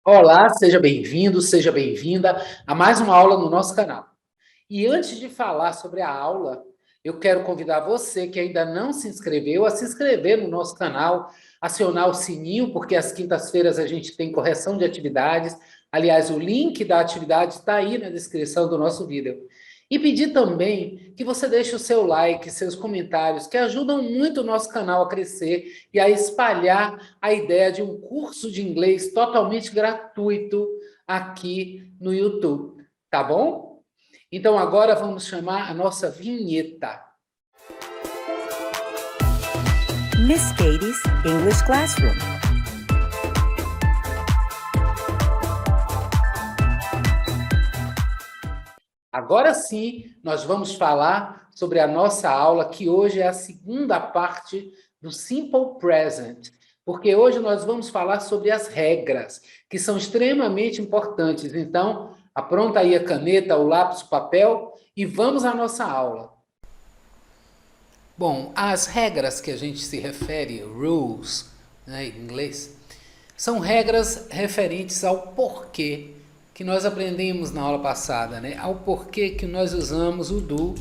Olá, seja bem-vindo, seja bem-vinda a mais uma aula no nosso canal. E antes de falar sobre a aula, eu quero convidar você que ainda não se inscreveu a se inscrever no nosso canal, acionar o sininho, porque às quintas-feiras a gente tem correção de atividades. Aliás, o link da atividade está aí na descrição do nosso vídeo. E pedir também que você deixe o seu like, seus comentários, que ajudam muito o nosso canal a crescer e a espalhar a ideia de um curso de inglês totalmente gratuito aqui no YouTube, tá bom? Então agora vamos chamar a nossa vinheta. Miss Katie's English Classroom. Agora sim, nós vamos falar sobre a nossa aula, que hoje é a segunda parte do Simple Present, porque hoje nós vamos falar sobre as regras, que são extremamente importantes. Então, apronta aí a caneta, o lápis, o papel e vamos à nossa aula. Bom, as regras que a gente se refere, rules, né, em inglês, são regras referentes ao porquê que nós aprendemos na aula passada, né? Ao porquê que nós usamos o do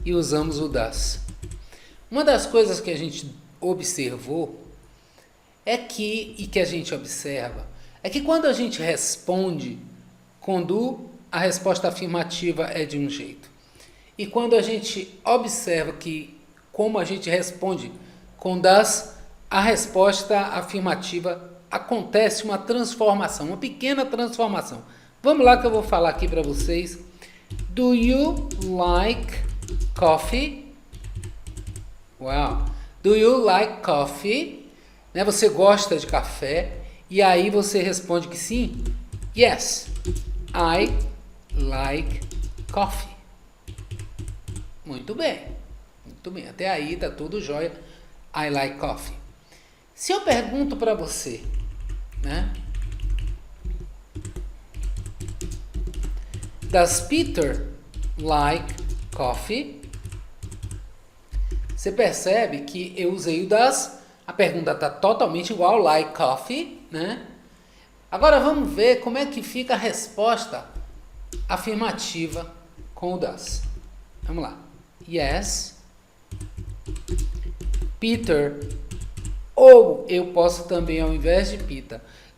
e usamos o das. Uma das coisas que a gente observou e que a gente observa, é que quando a gente responde com do, a resposta afirmativa é de um jeito. E quando a gente observa que como a gente responde com das, a resposta afirmativa acontece uma transformação, uma pequena transformação. Vamos lá que eu vou falar aqui para vocês. Do you like coffee? Wow. Do you like coffee? Né? Você gosta de café? E aí você responde que sim. Yes, I like coffee. Muito bem. Muito bem. Até aí tá tudo jóia. I like coffee. Se eu pergunto para você, né? Does Peter like coffee? Você percebe que eu usei o das, a pergunta está totalmente igual, like coffee, né? Agora vamos ver como é que fica a resposta afirmativa com o das. Vamos lá. Yes, Peter. Ou eu posso também, ao invés de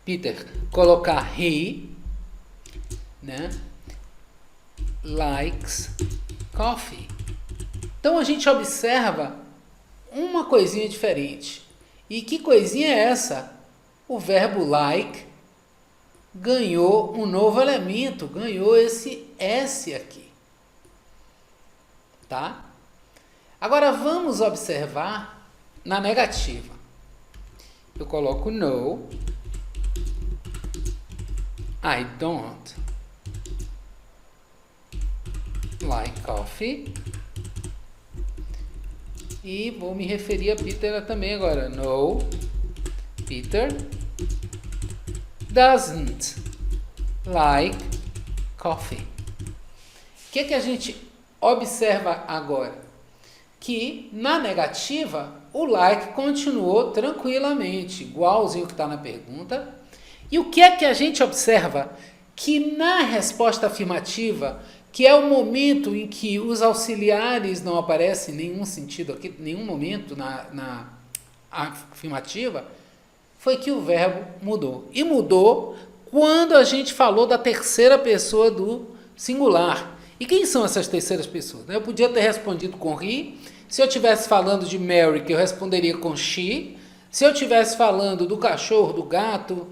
Peter, colocar he, né? Likes coffee. Então a gente observa uma coisinha diferente. E que coisinha é essa? O verbo like ganhou um novo elemento, ganhou esse S aqui. Tá? Agora vamos observar na negativa. Eu coloco no, I don't like coffee. E vou me referir a Peter também agora. No, Peter doesn't like coffee. O que a gente observa agora? Que na negativa o like continuou tranquilamente, igualzinho que está na pergunta. E o que é que a gente observa? Que na resposta afirmativa, que é o momento em que os auxiliares não aparecem em nenhum sentido aqui, nenhum momento na afirmativa, foi que o verbo mudou. E mudou quando a gente falou da terceira pessoa do singular. E quem são essas terceiras pessoas? Eu podia ter respondido com he. Se eu estivesse falando de Mary, eu responderia com she. Se eu estivesse falando do cachorro, do gato,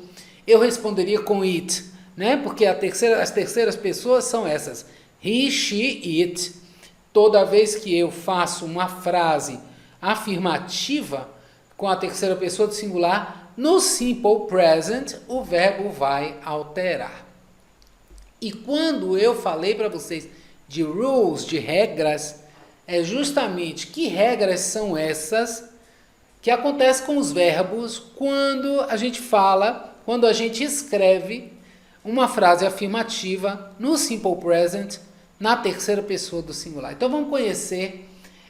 eu responderia com it, né? Porque as terceiras pessoas são essas. He, she, it. Toda vez que eu faço uma frase afirmativa com a terceira pessoa do singular, no simple present, o verbo vai alterar. E quando eu falei para vocês de rules, de regras, é justamente que regras são essas que acontecem com os verbos quando a gente fala, quando a gente escreve uma frase afirmativa no simple present na terceira pessoa do singular. Então vamos conhecer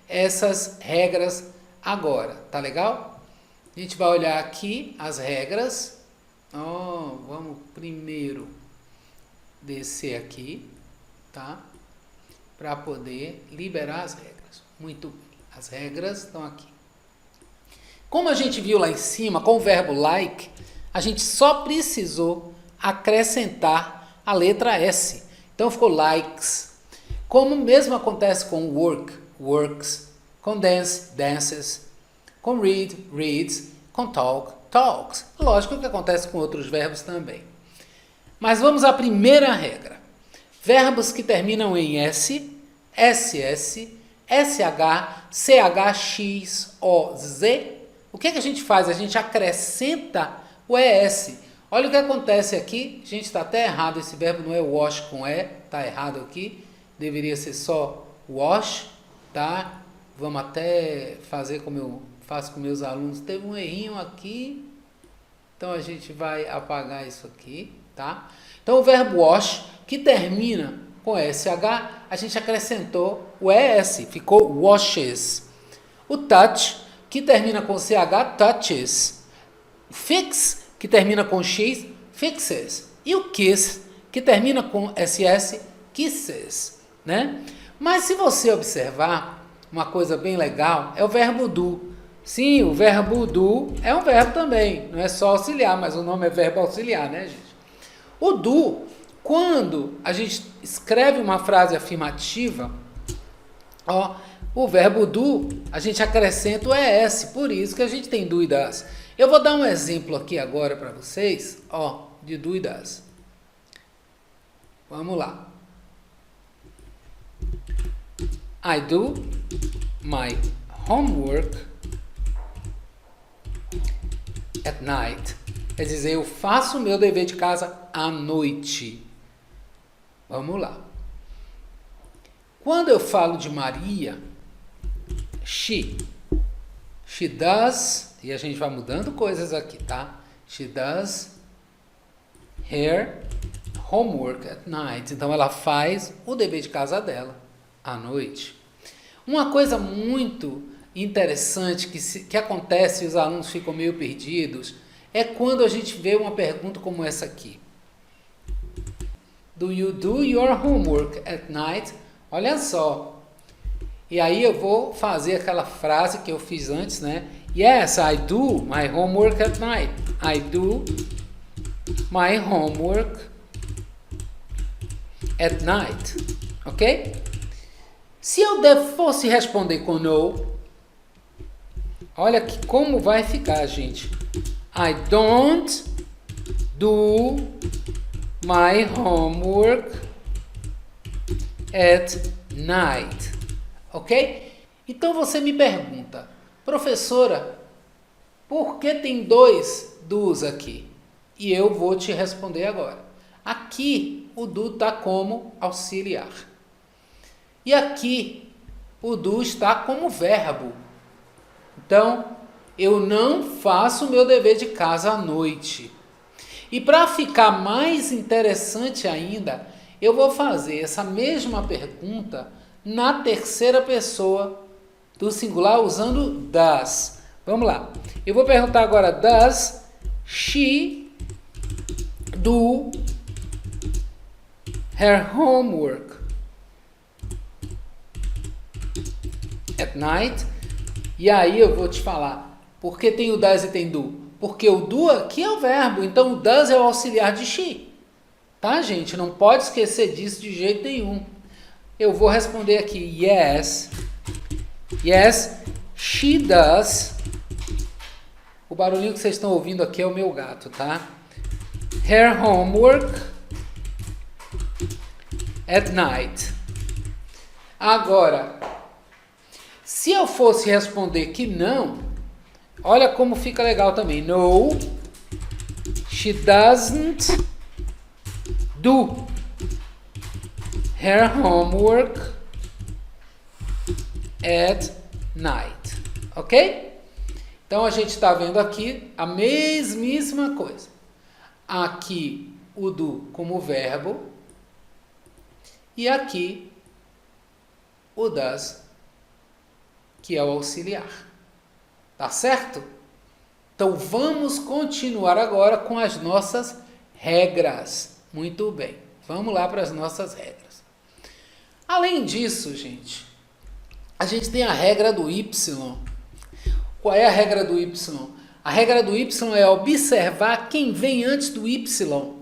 essas regras agora, tá legal? A gente vai olhar aqui as regras. Vamos primeiro descer aqui, tá? Para poder liberar as regras. Muito bem. As regras estão aqui. Como a gente viu lá em cima, com o verbo like, a gente só precisou acrescentar a letra S. Então ficou likes. Como mesmo acontece com work, works, com dance, dances, com read, reads, com talk, talks. Lógico que acontece com outros verbos também. Mas vamos à primeira regra. Verbos que terminam em S, SS, SH, CH, X, O, Z. O que a gente faz? A gente acrescenta o ES. Olha o que acontece aqui. Gente, está até errado. Esse verbo não é wash com E. Está errado aqui. Deveria ser só wash. Tá? Vamos até fazer como eu faço com meus alunos. Teve um errinho aqui. Então, a gente vai apagar isso aqui. Tá? Então, o verbo wash, que termina com SH, a gente acrescentou o ES. Ficou washes. O touch, que termina com CH, touches. Fix, que termina com X, fixes. E o kiss, que termina com SS, kisses. Né? Mas se você observar, uma coisa bem legal é o verbo do. Sim, o verbo do é um verbo também. Não é só auxiliar, mas o nome é verbo auxiliar, né, gente? O do, quando a gente escreve uma frase afirmativa, ó, o verbo do, a gente acrescenta o ES, por isso que a gente tem do e das. Eu vou dar um exemplo aqui agora para vocês, ó, de do e das. Vamos lá. I do my homework at night. Quer dizer, eu faço o meu dever de casa à noite. Vamos lá. Quando eu falo de Maria, she does, e a gente vai mudando coisas aqui, tá? She does her homework at night. Então, ela faz o dever de casa dela à noite. Uma coisa muito interessante que acontece e os alunos ficam meio perdidos é quando a gente vê uma pergunta como essa aqui. Do you do your homework at night? Olha só. E aí eu vou fazer aquela frase que eu fiz antes, né? Yes, I do my homework at night. I do my homework at night. Ok? Se eu fosse responder com no, olha que como vai ficar, gente. I don't do my homework at night. Ok? Então você me pergunta, professora, por que tem dois do's aqui? E eu vou te responder agora. Aqui o do está como auxiliar. E aqui o do está como verbo. Então, eu não faço o meu dever de casa à noite. E para ficar mais interessante ainda, eu vou fazer essa mesma pergunta na terceira pessoa do singular usando does. Vamos lá. Eu vou perguntar agora, does she do her homework at night? E aí eu vou te falar, por que tem o does e tem do? Porque o do aqui é o verbo, então o does é o auxiliar de she. Tá, gente? Não pode esquecer disso de jeito nenhum. Eu vou responder aqui, yes, she does. O barulhinho que vocês estão ouvindo aqui é o meu gato, tá? Her homework at night. Agora, se eu fosse responder que não, olha como fica legal também. No, she doesn't do her homework at night. Ok? Então, a gente está vendo aqui a mesmíssima coisa. Aqui, o do como verbo. E aqui, o does, que é o auxiliar. Tá certo? Então, vamos continuar agora com as nossas regras. Muito bem. Vamos lá para as nossas regras. Além disso, gente, a gente tem a regra do Y. Qual é a regra do Y? A regra do Y é observar quem vem antes do Y,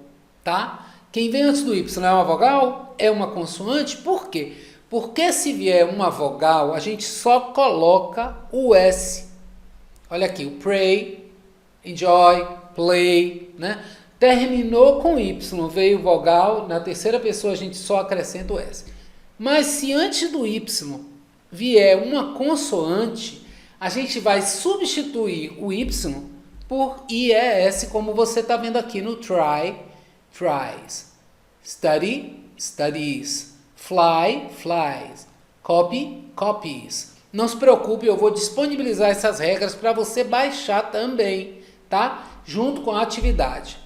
tá? Quem vem antes do Y é uma vogal? É uma consoante? Por quê? Porque se vier uma vogal, a gente só coloca o S. Olha aqui, o pray, enjoy, play, né? Terminou com Y, veio vogal, na terceira pessoa a gente só acrescenta o S. Mas se antes do Y vier uma consoante, a gente vai substituir o Y por IES, como você está vendo aqui no try, tries. Study, studies. Fly, flies. Copy, copies. Não se preocupe, eu vou disponibilizar essas regras para você baixar também, tá? Junto com a atividade.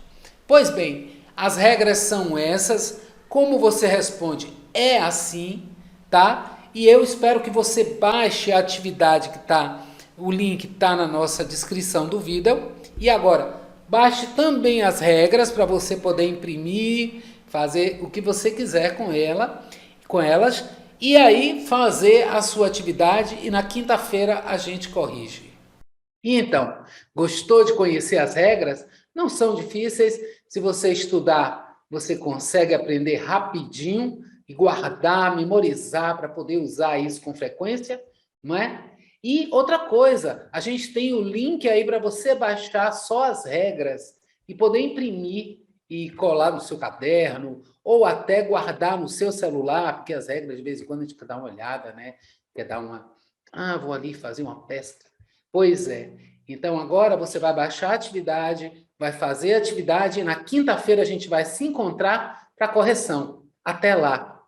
Pois bem, as regras são essas. Como você responde é assim, tá? E eu espero que você baixe a atividade que tá, o link está na nossa descrição do vídeo. E agora, baixe também as regras para você poder imprimir, fazer o que você quiser com elas, e aí fazer a sua atividade e na quinta-feira a gente corrige. E então, gostou de conhecer as regras? Não são difíceis. Se você estudar, você consegue aprender rapidinho e guardar, memorizar para poder usar isso com frequência, não é? E outra coisa, a gente tem o link aí para você baixar só as regras e poder imprimir e colar no seu caderno ou até guardar no seu celular, porque as regras de vez em quando a gente quer dar uma olhada, né? Quer dar uma... vou ali fazer uma pesca. Pois é. Então agora você vai baixar a atividade, vai fazer a atividade e na quinta-feira a gente vai se encontrar para correção. Até lá!